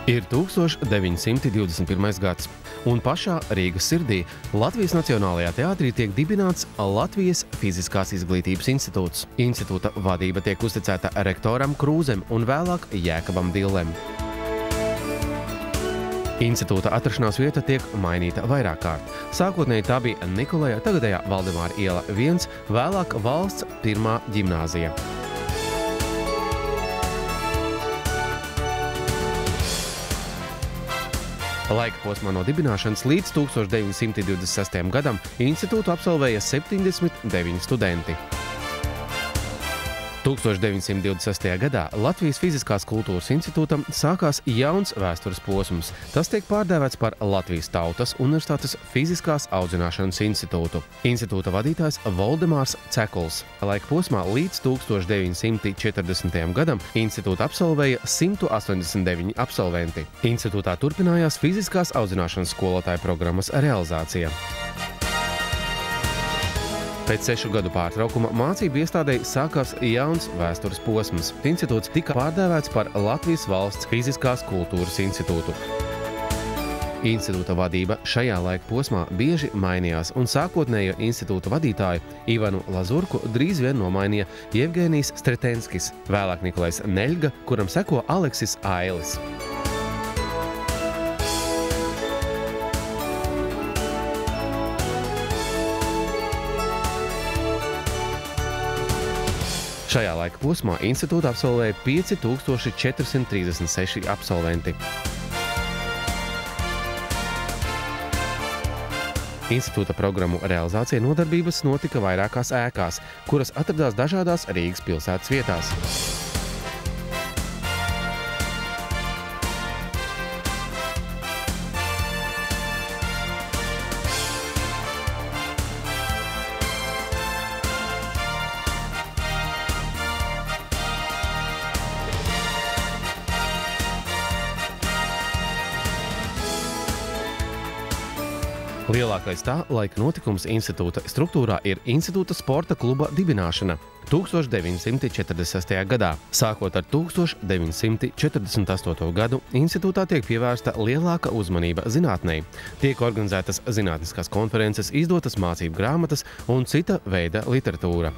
Ir 1921. gads, un pašā Rīgas sirdī Latvijas Nacionālajā teātrī tiek dibināts Latvijas Fiziskās izglītības institūts. Institūta vadība tiek uzticēta rektoram Krūzem un vēlāk Jēkabam Dillem. Institūta atrašanās vieta tiek mainīta vairāk kārt. Sākotnēji tā bija Nikolaja, tagadējā Valdemāra iela 1, vēlāk valsts 1. ģimnāzija. Laika posmā no dibināšanas līdz 1926. gadam institūtu absolvēja 79 studenti. 1926. gadā Latvijas Fiziskās kultūras institūtam sākās jauns vēstures posms. Tas tiek pārdēvēts par Latvijas Tautas Universitātes Fiziskās audzināšanas institūtu. Institūta vadītājs Voldemārs Cekuls. Laika posmā līdz 1940. gadam institūtu absolvēja 189 absolventi. Institūtā turpinājās fiziskās audzināšanas skolotāju programmas realizācija. Pēc 6 gadu pārtraukuma mācību iestādei sākās jauns vēstures posms. Institūts tika pārdēvēts par Latvijas Valsts Fiziskās kultūras institūtu. Institūta vadība šajā laika posmā bieži mainījās, un sākotnējo institūta vadītāju Ivanu Lazurku drīz vien nomainīja Jevgenijs Stretenskis, vēlāk Nikolais Neļga, kuram seko Aleksis Ailis. Šajā laika posmā institūta absolvēja 5436 absolventi. Institūta programmu realizācija nodarbības notika vairākās ēkās, kuras atradās dažādās Rīgas pilsētas vietās. Lielākais tā laika notikums institūta struktūrā ir institūta sporta kluba dibināšana 1946. gadā. Sākot ar 1948. gadu, institūtā tiek pievērsta lielāka uzmanība zinātnei. Tiek organizētas zinātniskās konferences, izdotas mācību grāmatas un cita veida literatūra.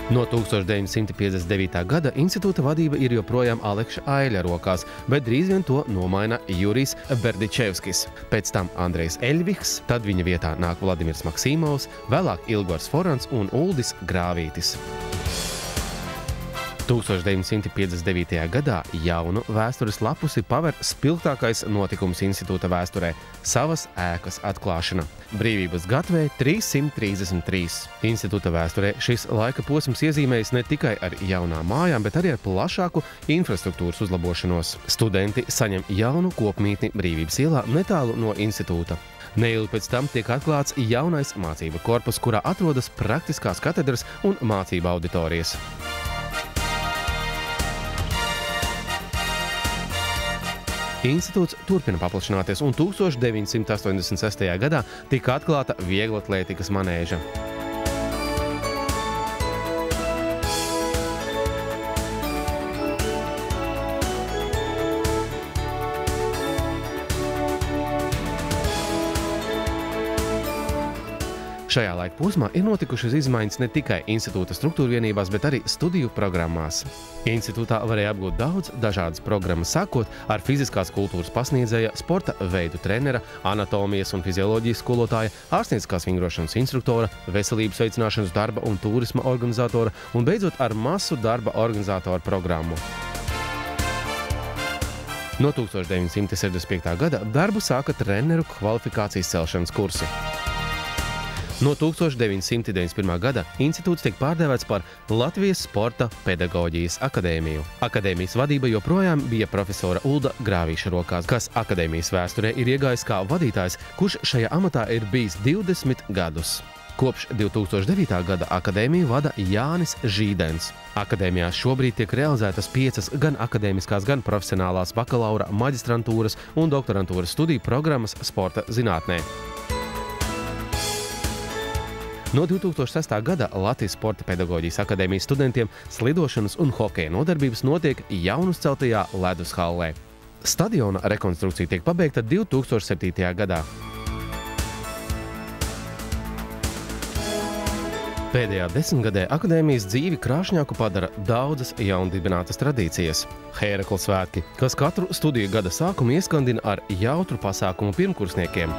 No 1959. gada institūta vadība ir joprojām Alekša Aiļa rokās, bet drīz vien to nomaina Jurijs Berdičevskis, pēc tam Andrejs Eļvihs, tad viņa vietā nāk Vladimirs Maksimovs, vēlāk Ilgors Forants un Uldis Grāvītis. 1959. gadā jaunu vēstures lapusi paver spilgtākais notikums institūta vēsturē – savas ēkas atklāšana. Brīvības gatavē 333. Institūta vēsturē šis laika posms iezīmējas ne tikai ar jaunām mājām, bet arī ar plašāku infrastruktūras uzlabošanos. Studenti saņem jaunu kopmītni Brīvības ielā netālu no institūta. Neilgi pēc tam tiek atklāts jaunais mācību korpus, kurā atrodas praktiskās katedras un mācību auditorijas. Institūts turpina paplašināties, un 1986. gadā tika atklāta vieglatlētikas manēža. Šajā laika posmā ir notikušas izmaiņas ne tikai institūta struktūrvienībās, bet arī studiju programmās. Institūtā varēja apgūt daudz dažādas programmas, sākot ar fiziskās kultūras pasniedzēja, sporta veidu trenera, anatomijas un fizioloģijas skolotāja, ārstnieciskās vingrošanas instruktora, veselības veicināšanas darba un turisma organizatora un beidzot ar masu darba organizatoru programmu. No 1965. gada darbu sāka treneru kvalifikācijas celšanas kursi. No 1991. gada institūts tiek pārdēvēts par Latvijas Sporta pedagoģijas akadēmiju. Akadēmijas vadība joprojām bija profesora Ulda Grāvīša rokās, kas akadēmijas vēsturē ir iegājis kā vadītājs, kurš šajā amatā ir bijis 20 gadus. Kopš 2009. gada akadēmiju vada Jānis Žīdens. Akadēmijā šobrīd tiek realizētas 5 gan akadēmiskās, gan profesionālās bakalaura, maģistrantūras un doktorantūras studiju programmas sporta zinātnē. No 2006. gada Latvijas Sporta pedagoģijas akadēmijas studentiem slidošanas un hokeja nodarbības notiek jaunuzceltajā ledus hallē. Stadiona rekonstrukcija tiek pabeigta 2007. gadā. Pēdējā desmitgadē akadēmijas dzīvi krāšņāku padara daudzas jaundibinātas tradīcijas. Hērakla svētki, kas katru studiju gada sākumu ieskandina ar jautru pasākumu pirmkursniekiem.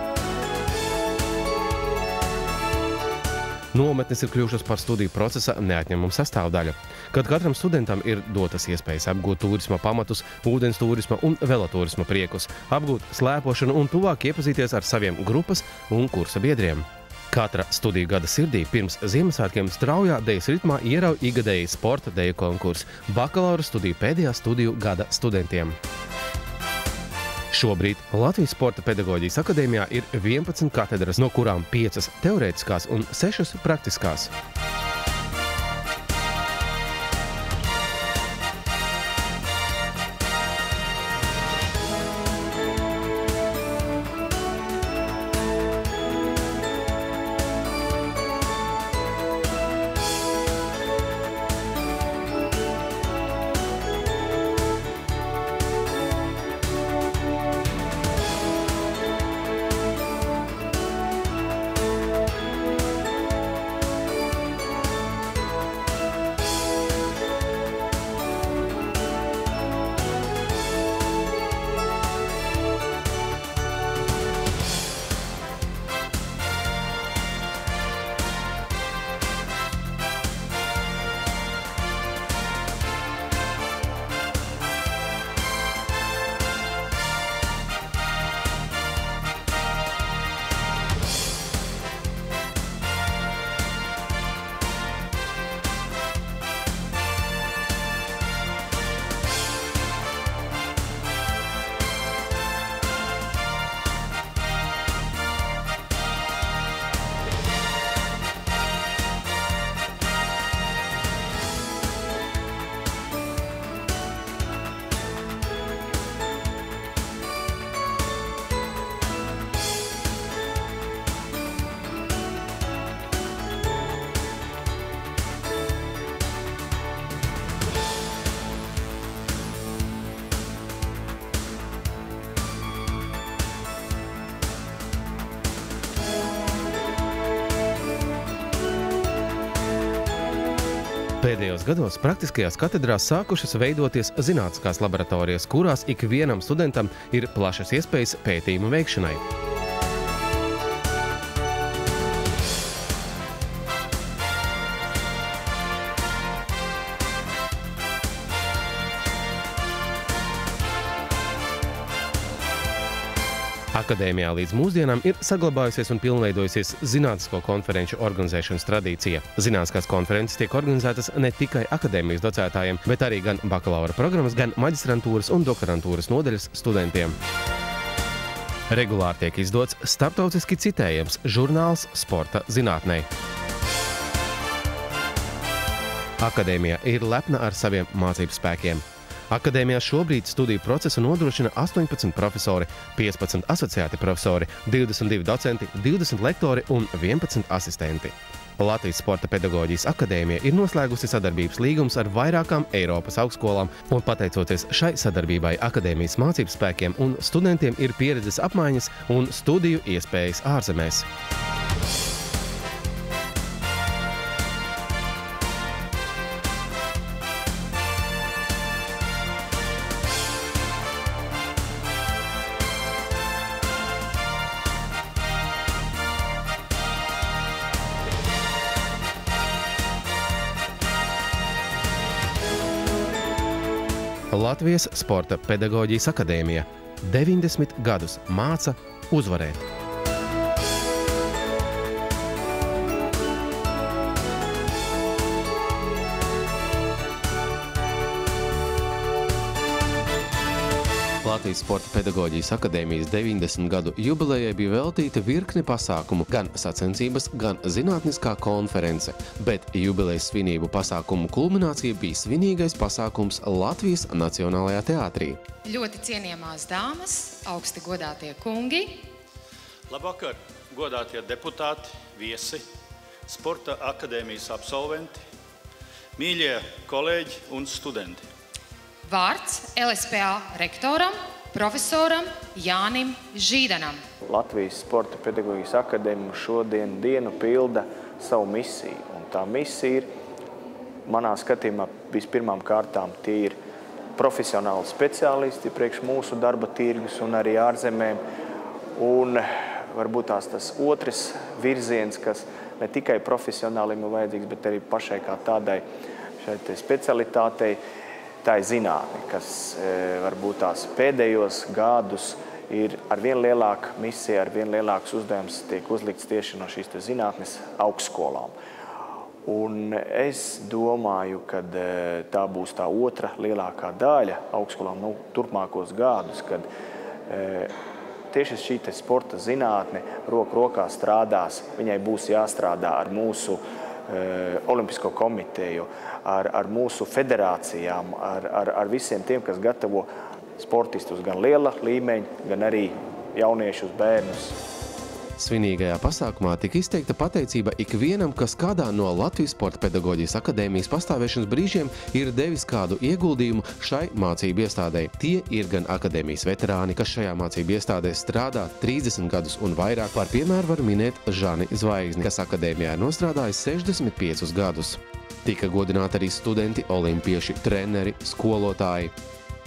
Nometnes ir kļuvušas par studiju procesa neatņemumu sastāvdaļu, kad katram studentam ir dotas iespējas apgūt turisma pamatus, ūdens turisma un veloturisma priekus, apgūt slēpošanu un tuvāk iepazīties ar saviem grupas un kursa biedriem. Katra studiju gada sirdī pirms Ziemassvētkiem straujā dejas ritmā ierauj ikgadēji sporta deju konkursu bakalaura studiju pēdējā studiju gada studentiem. Šobrīd Latvijas Sporta pedagoģijas akadēmijā ir 11 katedras, no kurām 5 teorētiskās un 6 praktiskās. Pēdējos gados praktiskajās katedrās sākušas veidoties zinātniskās laboratorijas, kurās ikvienam studentam ir plašas iespējas pētījumu veikšanai. Akadēmijā līdz mūsdienām ir saglabājusies un pilnveidojusies zinātnisko konferenču organizēšanas tradīcija. Zinātniskās konferences tiek organizētas ne tikai akadēmijas docētājiem, bet arī gan bakalaura programmas, gan maģistrantūras un doktorantūras nodaļas studentiem. Regulāri tiek izdots starptautiski citējams žurnāls sporta zinātnē. Akadēmija ir lepna ar saviem mācību spēkiem. Akadēmijā šobrīd studiju procesu nodrošina 18 profesori, 15 asociēti profesori, 22 docenti, 20 lektori un 11 asistenti. Latvijas Sporta pedagoģijas akadēmija ir noslēgusi sadarbības līgumus ar vairākām Eiropas augstskolām, un pateicoties šai sadarbībai akadēmijas mācību spēkiem un studentiem ir pieredzes apmaiņas un studiju iespējas ārzemēs. Latvijas Sporta pedagoģijas akadēmija 90 gadus māca uzvarēt. Latvijas Sporta pedagoģijas akadēmijas 90 gadu jubilejai bija veltīta virkne pasākumu, gan sacensības, gan zinātniskā konference, bet jubilejas svinību pasākumu kulminācija bija svinīgais pasākums Latvijas Nacionālajā teātrī. Ļoti cienījamās dāmas, augsti godātie kungi. Labvakar, godātie deputāti, viesi, Sporta akadēmijas absolventi, mīļie kolēģi un studenti. Vārds LSPA rektoram, profesoram Jānim Žīdanam. Latvijas Sporta pedagoģijas akadēmija šodien dienu pilda savu misiju. Un tā misija ir, manā skatījumā, vispirmām kārtām tie ir profesionāli speciālisti priekš mūsu darba tirgus un arī ārzemēm. Un varbūt tas otrs virziens, kas ne tikai profesionālim ir vajadzīgs, bet arī pašai kā tādai šai specialitātei, tā ir zinātne, kas varbūt tās pēdējos gadus ir ar vien lielāka misija, ar vien lielāks uzdevums tiek uzlikts tieši no šīs zinātnes augstskolām. Un es domāju, ka tā būs tā otra lielākā daļa augstskolām turpmākos gadus, kad tieši šī sporta zinātne roku rokā strādās. Viņai būs jāstrādā ar mūsu Olimpisko komiteju, ar mūsu federācijām, ar visiem tiem, kas gatavo sportistus gan liela līmeņa, gan arī jauniešus, bērnus. Svinīgajā pasākumā tika izteikta pateicība ikvienam, kas kādā no Latvijas Sporta pedagoģijas akadēmijas pastāvēšanas brīžiem ir devis kādu ieguldījumu šai mācību iestādei. Tie ir gan akadēmijas veterāni, kas šajā mācību iestādē strādā 30 gadus un vairāk. Par piemēru var minēt Žani Zvaigzni, kas akadēmijā ir nostrādājis 65 gadus. Tika godināti arī studenti, olimpieši, treneri, skolotāji.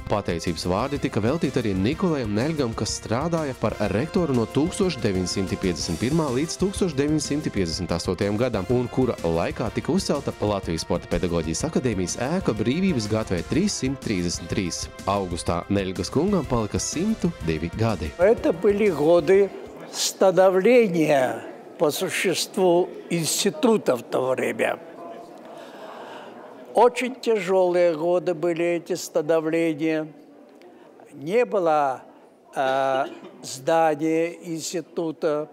Pateicības vārdi tika veltīti arī Nikolajam Neļgam, kas strādāja par rektoru no 1951. līdz 1958. gadam, un kura laikā tika uzcelta Latvijas Sporta pedagoģijas akadēmijas ēka Brīvības gatavē 333. Augustā Neļgas kungam palika 102 gadi. Это были годы становления по существу института в то время. Очень тяжелые годы были эти становления. Не было здания института,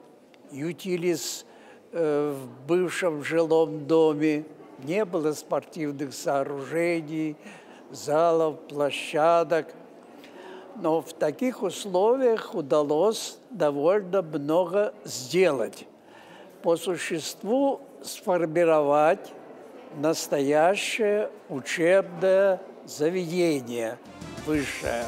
ютились в бывшем жилом доме, не было спортивных сооружений, залов, площадок. Но в таких условиях удалось довольно много сделать. По существу сформировать настоящее учебное заведение высшее.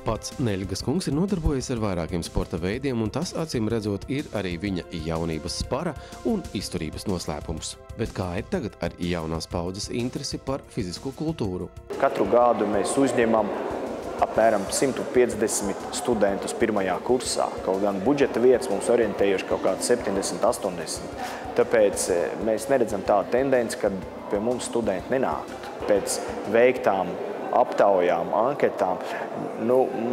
Pats Neļgas kungs ir nodarbojies ar vairākiem sporta veidiem, un tas, acīm redzot, ir arī viņa jaunības spara un izturības noslēpums. Bet kā ir tagad ar jaunās paudzes interesi par fizisko kultūru? Katru gadu mēs uzņemam apmēram 150 studentus pirmajā kursā. Kaut gan budžeta vietas mums orientējuši kaut kāds 70-80. Tāpēc mēs neredzam tādu tendenci, ka pie mums studenti nenāktu. Pēc veiktām aptaujām, anketām,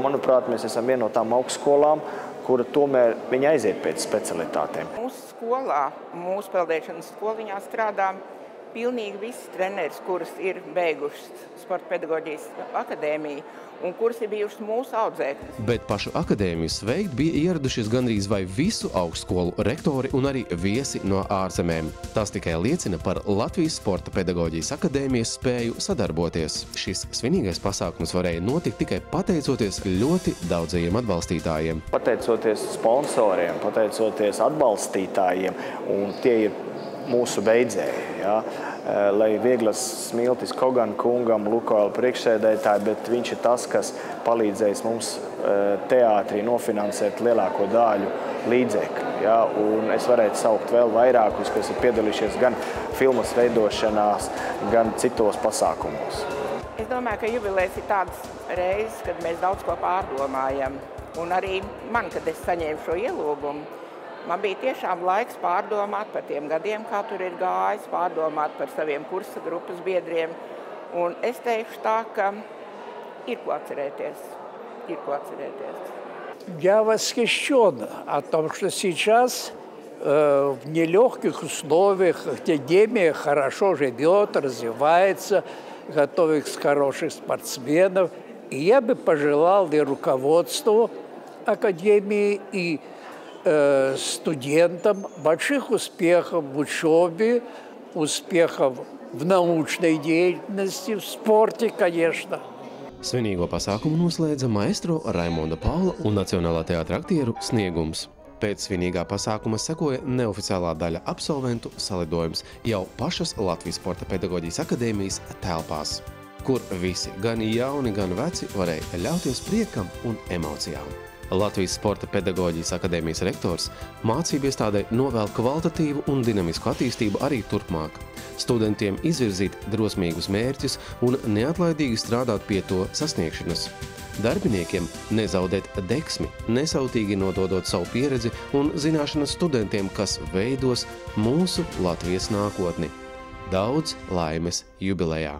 manuprāt, mēs esam viena no tām augstskolām, kura tomēr viņi aiziet pēc specialitātēm. Mūsu skolā, mūsu peldēšanas skoliņā strādā pilnīgi visi treneris, kuras ir beigušas Sporta pedagoģijas akadēmiju un kuras ir bijušas mūsu audzēkļas. Bet pašu akadēmiju sveikt bija ieradušies gandrīz vai visu augstskolu rektori un arī viesi no ārzemēm. Tas tikai liecina par Latvijas Sporta pedagoģijas akadēmijas spēju sadarboties. Šis svinīgais pasākums varēja notikt tikai pateicoties ļoti daudzajiem atbalstītājiem. Pateicoties sponsoriem, pateicoties atbalstītājiem, un tie ir mūsu beidzēji, lai vieglas smiltis Kogan kungam, Lukoila priekšsēdētāji, bet viņš ir tas, kas palīdzēs mums teātrī nofinansēt lielāko daļu līdzekļu. Un es varētu saukt vēl vairākus, kas ir piedalījušies gan filmas veidošanās, gan citos pasākumos. Es domāju, ka jubilejas ir tādas reizes, kad mēs daudz ko pārdomājam. Un arī man, kad es saņēmu šo ielūgumu, man bija tiešām laiks pārdomāt par tiem gadiem, kā tur ir gājis, pārdomāt par saviem kursa grupas biedriem. Un es teikšu tā, ka ir ko atcerēties. Я восхищен о том, что сейчас в нелегких условиях академия хорошо живет, развивается, готовит хороших спортсменов. И я бы пожелал и руководству академии, и студентам больших успехов в учебе, успехов в научной деятельности, в спорте, конечно. Svinīgo pasākumu noslēdza maestro Raimonda Paula un Nacionālā teātra aktieru Sniegums. Pēc svinīgā pasākuma sekoja neoficiālā daļa absolventu salidojums jau pašas Latvijas Sporta pedagoģijas akadēmijas telpās, kur visi, gan jauni, gan veci, varēja ļauties priekam un emocijām. Latvijas Sporta pedagoģijas akadēmijas rektors mācību iestādē novēl kvalitatīvu un dinamisku attīstību arī turpmāk. Studentiem izvirzīt drosmīgus mērķus un neatlaidīgi strādāt pie to sasniegšanas. Darbiniekiem nezaudēt deksmi, nesautīgi nododot savu pieredzi un zināšanas studentiem, kas veidos mūsu Latvijas nākotni. Daudz laimes jubilejā!